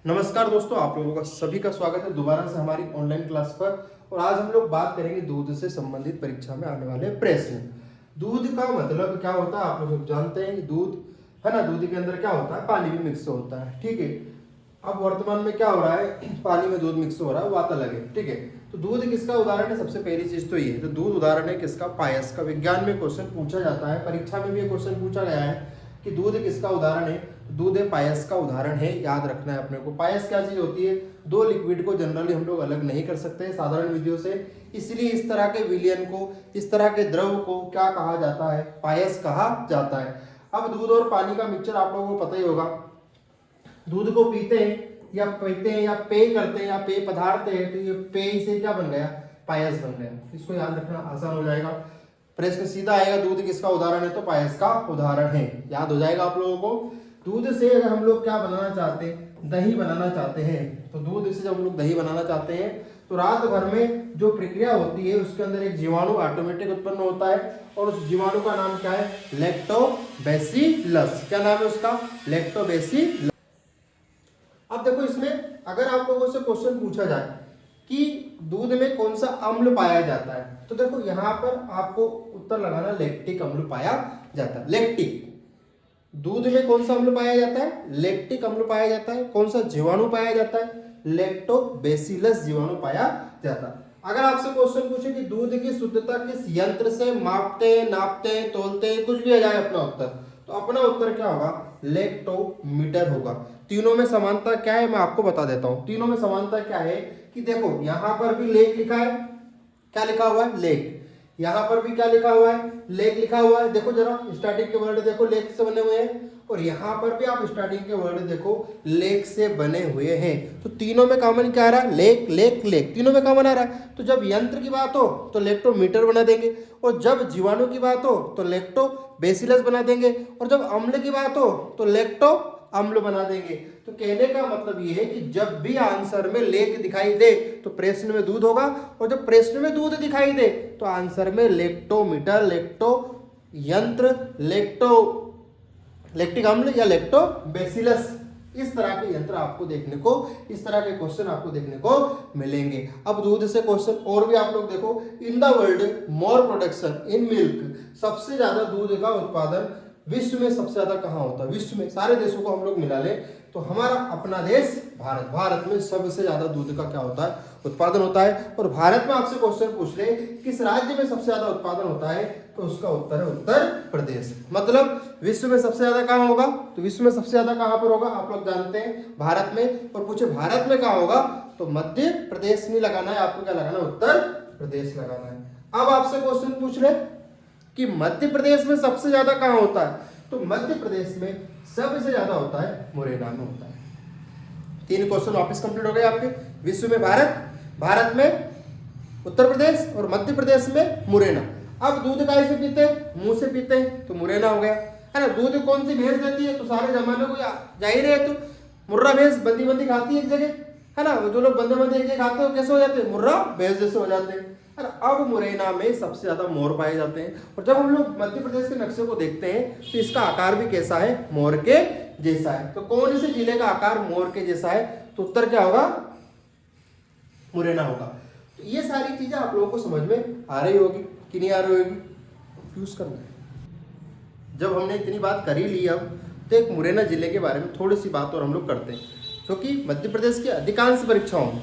नमस्कार दोस्तों, आप लोगों का सभी का स्वागत है दोबारा से हमारी ऑनलाइन क्लास पर। और आज हम लोग बात करेंगे दूध से संबंधित परीक्षा में आने वाले प्रश्न। दूध का मतलब क्या होता है आप लोग जानते हैं कि दूध है ना, दूध के अंदर क्या होता है, पानी भी मिक्स होता है। ठीक है, अब वर्तमान में क्या हो रहा है, पानी में दूध मिक्स हो रहा है, वो बात अलग है। ठीक है, तो दूध किसका उदाहरण है, सबसे पहली चीज तो ये है। तो दूध उदाहरण है किसका, पायस का। विज्ञान में क्वेश्चन पूछा जाता है, परीक्षा में भी क्वेश्चन पूछा गया है कि दूध किसका उदाहरण है। दूध है पायस का उदाहरण है, याद रखना है अपने को। पायस क्या चीज होती है, दो लिक्विड को जनरली हम लोग अलग नहीं कर सकते साधारण विधियों से, इसलिए इस तरह के विलयन को, इस तरह के द्रव को क्या कहा जाता है, पायस कहा जाता है। अब दूध और पानी का मिक्सचर आप लोगों को पता ही होगा। दूध को पीते हैं या पेय करते हैं या पेय पदार्थ है, तो ये पेय से क्या बन गया, पायस बन गया। इसको याद रखना आसान हो जाएगा, प्रश्न सीधा आएगा। दूध किसका उदाहरण है, तो पायस का उदाहरण है, याद हो जाएगा आप लोगों को। दूध से अगर हम लोग क्या बनाना चाहते हैं, दही बनाना चाहते हैं, तो दूध से जब हम लोग दही बनाना चाहते हैं तो रात भर में जो प्रक्रिया होती है उसके अंदर एक जीवाणु ऑटोमेटिक उत्पन्न होता है, और उस जीवाणु का नाम क्या है, लैक्टोबैसिलस। क्या नाम है उसका, लैक्टोबैसिलस। अब देखो, इसमें अगर आप लोगों से क्वेश्चन पूछा जाए कि दूध में कौन सा अम्ल पाया जाता है, तो देखो यहाँ पर आपको उत्तर लगाना, लैक्टिक अम्ल पाया जाता है। लैक्टिक, दूध में कौन सा अम्ल पाया जाता है, लैक्टिक अम्ल पाया जाता है। कौन सा जीवाणु पाया जाता है, लैक्टोबैसिलस जीवाणु पाया जाता है। अगर आपसे क्वेश्चन पूछे कि दूध की शुद्धता किस यंत्र से मापते हैं, नापते हैं, तोलते हैं, कुछ भी आ जाए अपना उत्तर, तो अपना उत्तर क्या होगा, लैक्टोमीटर होगा। तीनों में समानता क्या है मैं आपको बता देता हूं। तीनों में समानता क्या है कि देखो यहां पर भी लेख लिखा है, क्या लिखा हुआ है, लेख। यहां पर भी क्या लिखा हुआ है, लेख लिखा हुआ है। देखो जरा स्टार्टिंग के वर्ड देखो, लेख से बने हुए हैं, और यहां पर भी आप स्टार्टिंग के वर्ड देखो, लेख से बने हुए हैं। तो तीनों में कॉमन क्या आ रहा है, लेख लेख लेख, तीनों में कॉमन आ रहा है। तो जब यंत्र की बात हो तो लैक्टोमीटर बना देंगे, और जब जीवाणु की बात हो तो लैक्टोबैसिलस बना देंगे, और जब अम्ल की बात हो तो लैक्टो अम्ल बना देंगे। तो कहने का मतलब ये है कि जब भी आंसर में लेख दिखाई दे तो प्रश्न में दूध होगा, और जब प्रश्न में दूध दिखाई दे तो आंसर में लैक्टोमीटर, लैक्टो यंत्र, लैक्टिक अम्ल या लैक्टोबैसिलस, इस तरह के यंत्र आपको देखने को, इस तरह के क्वेश्चन आपको देखने को मिलेंगे। अब दूध से क्वेश्चन और भी आप लोग देखो, in the world more production in milk, सबसे ज्यादा दूध का उत्पादन विश्व में सबसे ज्यादा कहाँ होता है, विश्व में सारे देशों को हम लोग मिला ले तो हमारा अपना देश भारत, भारत में सबसे ज्यादा दूध का क्या होता है, उत्पादन होता है। और भारत में आपसे क्वेश्चन पूछ ले किस राज्य में सबसे ज्यादा उत्पादन होता है, तो उसका उत्तर है उत्तर प्रदेश। मतलब विश्व में सबसे ज्यादा कहाँ होगा, तो विश्व में सबसे ज्यादा कहाँ पर होगा, आप लोग जानते हैं भारत में। और पूछे भारत में कहाँ होगा, तो मध्य प्रदेश नहीं लगाना है आपको, क्या लगाना है, उत्तर प्रदेश लगाना है। अब आपसे क्वेश्चन पूछ रहे कि मध्य प्रदेश में सबसे ज्यादा कहाँ होता है, तो मध्य प्रदेश में सबसे ज्यादा होता है मुरैना में होता है। 3 क्वेश्चन वापस कंप्लीट हो गए आपके। विश्व में भारत, भारत में उत्तर प्रदेश, और मध्य प्रदेश में मुरैना। अब दूध कैसे पीते हैं, मुंह से पीते हैं, तो मुरैना हो गया, है ना। दूध कौन सी भैंस देती है, तो सारे जमाने को जाहिर है, तो मुर्रा भैंस बंदी बंदी खाती है एक जगह, है ना। जो लोग बंदे बंदे एक जगह खाते हैं कैसे हो जाते हैं, मुर्रा भैंस जैसे हो जाते हैं। अब मुरैना में सबसे ज्यादा मोर पाए जाते हैं, और जब हम लोग मध्य प्रदेश के नक्शे को देखते हैं तो इसका आकार भी कैसा है, मोर के जैसा है। तो कौन से जिले का आकार मोर के जैसा है, तो उत्तर क्या होगा, मुरैना होगा। तो ये सारी चीजें आप लोगों को समझ में आ रही होगी कि नहीं आ रही होगी, यूज करना है। जब हमने इतनी बात कर ही ली, अब तो एक मुरैना जिले के बारे में थोड़ी सी बात और हम लोग करते हैं, क्योंकि मध्य प्रदेश की अधिकांश परीक्षाओं में